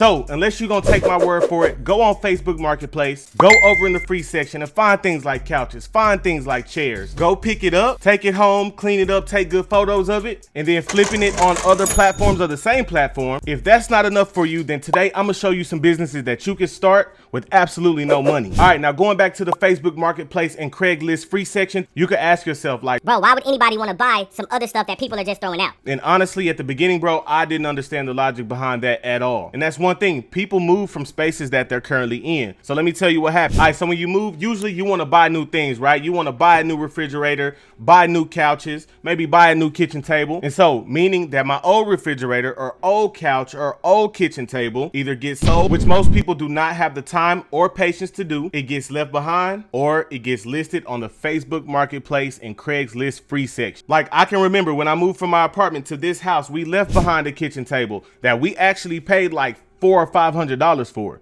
So unless you're gonna take my word for it, go on Facebook Marketplace, go over in the free section and find things like couches, find things like chairs. Go pick it up, take it home, clean it up, take good photos of it, and then flipping it on other platforms of the same platform. If that's not enough for you, then today I'm gonna show you some businesses that you can start with absolutely no money. All right, now going back to the Facebook Marketplace and Craigslist free section, you could ask yourself like, bro, why would anybody want to buy some other stuff that people are just throwing out? And honestly, at the beginning, bro, I didn't understand the logic behind that at all. And that's one thing, people move from spaces that they're currently in. So let me tell you what happened. All right, so when you move, usually you want to buy new things, right? You want to buy a new refrigerator, buy new couches, maybe buy a new kitchen table. And so meaning that my old refrigerator or old couch or old kitchen table either gets sold, which most people do not have the time or patience to do. It gets left behind, or it gets listed on the Facebook Marketplace and Craigslist free section. Like I can remember when I moved from my apartment to this house, we left behind a kitchen table that we actually paid like $400 or $500 for.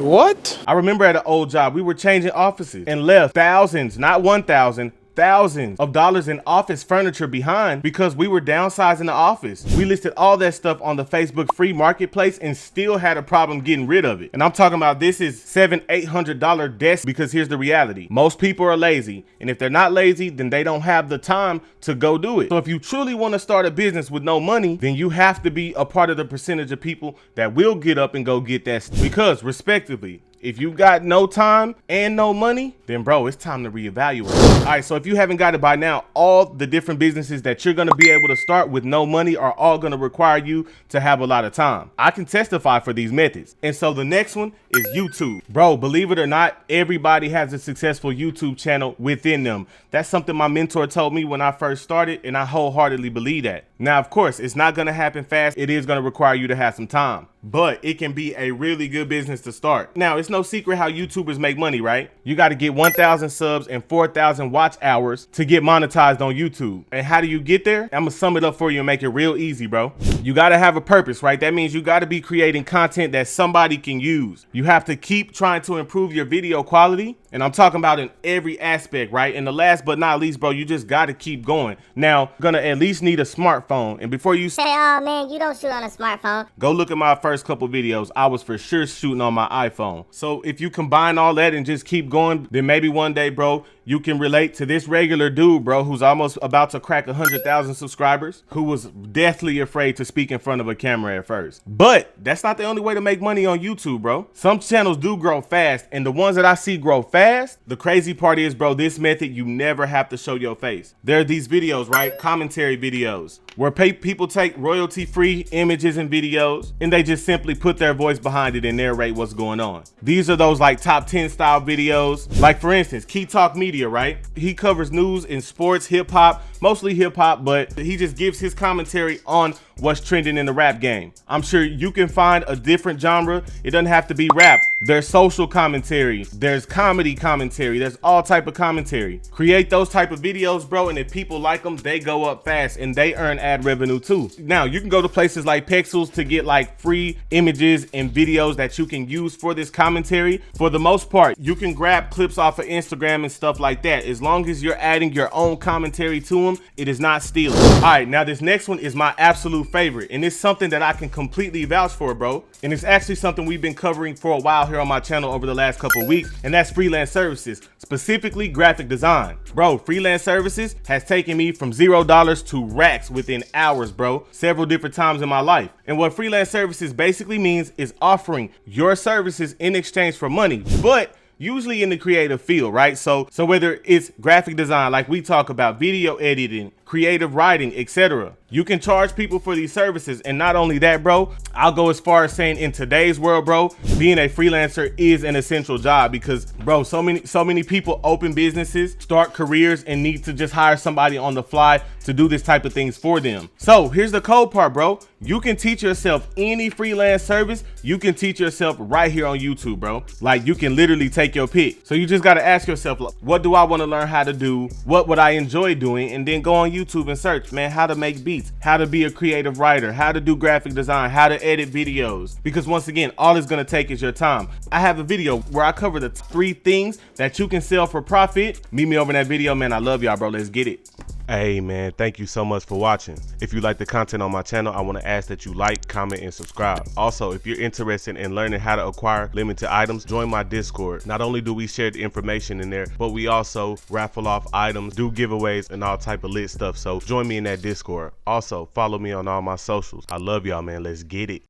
What? I remember at an old job, we were changing offices and left thousands, not 1,000, thousands of dollars in office furniture behind because we were downsizing the office. We listed all that stuff on the Facebook free marketplace and still had a problem getting rid of it. And I'm talking about this is $700-800 desk, because here's the reality. Most people are lazy, and if they're not lazy, then they don't have the time to go do it. So if you truly want to start a business with no money, then you have to be a part of the percentage of people that will get up and go get that, because respectively, if you got no time and no money, then bro, it's time to reevaluate. All right, so if you haven't got it by now, all the different businesses that you're gonna be able to start with no money are all gonna require you to have a lot of time. I can testify for these methods. And so the next one is YouTube. Bro, believe it or not, everybody has a successful YouTube channel within them. That's something my mentor told me when I first started, and I wholeheartedly believe that. Now, of course, it's not gonna happen fast. It is gonna require you to have some time, but it can be a really good business to start. Now, it's no secret how YouTubers make money, right? You got to get 1,000 subs and 4,000 watch hours to get monetized on YouTube. And how do you get there? I'm gonna sum it up for you and make it real easy, bro. You got to have a purpose, right? That means you got to be creating content that somebody can use. You have to keep trying to improve your video quality. And I'm talking about in every aspect, right? And the last but not least, bro, you just got to keep going. Now, gonna at least need a smartphone. And before you say, oh man, you don't shoot on a smartphone, go look at my first couple videos. I was for sure shooting on my iPhone. So if you combine all that and just keep going, then maybe one day, bro, you can relate to this regular dude, bro, who's almost about to crack 100,000 subscribers, who was deathly afraid to speak in front of a camera at first. But that's not the only way to make money on YouTube, bro. Some channels do grow fast, and the ones that I see grow fast, the crazy part is, bro, this method, you never have to show your face. There are these videos, right? Commentary videos, where people take royalty-free images and videos, and they just simply put their voice behind it and narrate what's going on. These are those like top 10 style videos. Like for instance, Key Talk Media, right? He covers news in sports, hip hop, mostly hip hop, but he just gives his commentary on what's trending in the rap game. I'm sure you can find a different genre. It doesn't have to be rap. There's social commentary, there's comedy commentary, there's all type of commentary. Create those type of videos, bro, and if people like them, they go up fast and they earn ad revenue too. Now, you can go to places like Pexels to get like free images and videos that you can use for this commentary. For the most part, you can grab clips off of Instagram and stuff like that. As long as you're adding your own commentary to them, it is not stealing. All right, now this next one is my absolute favorite, and it's something that I can completely vouch for, bro. And it's actually something we've been covering for a while here on my channel over the last couple of weeks, and that's freelance services, specifically graphic design. Bro, freelance services has taken me from $0 to racks within hours, bro, several different times in my life. And what freelance services basically means is offering your services in exchange for money, but usually in the creative field, right? So whether it's graphic design, like we talk about, video editing, creative writing, etc., you can charge people for these services. And not only that, bro, I'll go as far as saying in today's world, bro, being a freelancer is an essential job because, bro, so many people open businesses, start careers, and need to just hire somebody on the fly to do this type of things for them. So here's the cold part, bro. You can teach yourself any freelance service. You can teach yourself right here on YouTube, bro. Like, you can literally take your pick. So you just got to ask yourself, what do I want to learn how to do? What would I enjoy doing? And then go on YouTube and search, man, how to make beats, how to be a creative writer, how to do graphic design, how to edit videos. Because once again, all it's going to take is your time. I have a video where I cover the 3 things that you can sell for profit. Meet me over in that video, man. I love y'all, bro. Let's get it. Hey man, thank you so much for watching. If you like the content on my channel, I want to ask that you like, comment, and subscribe. Also, if you're interested in learning how to acquire limited items, join my Discord. Not only do we share the information in there, but we also raffle off items, do giveaways, and all type of lit stuff. So join me in that Discord. Also, follow me on all my socials. I love y'all, man. Let's get it.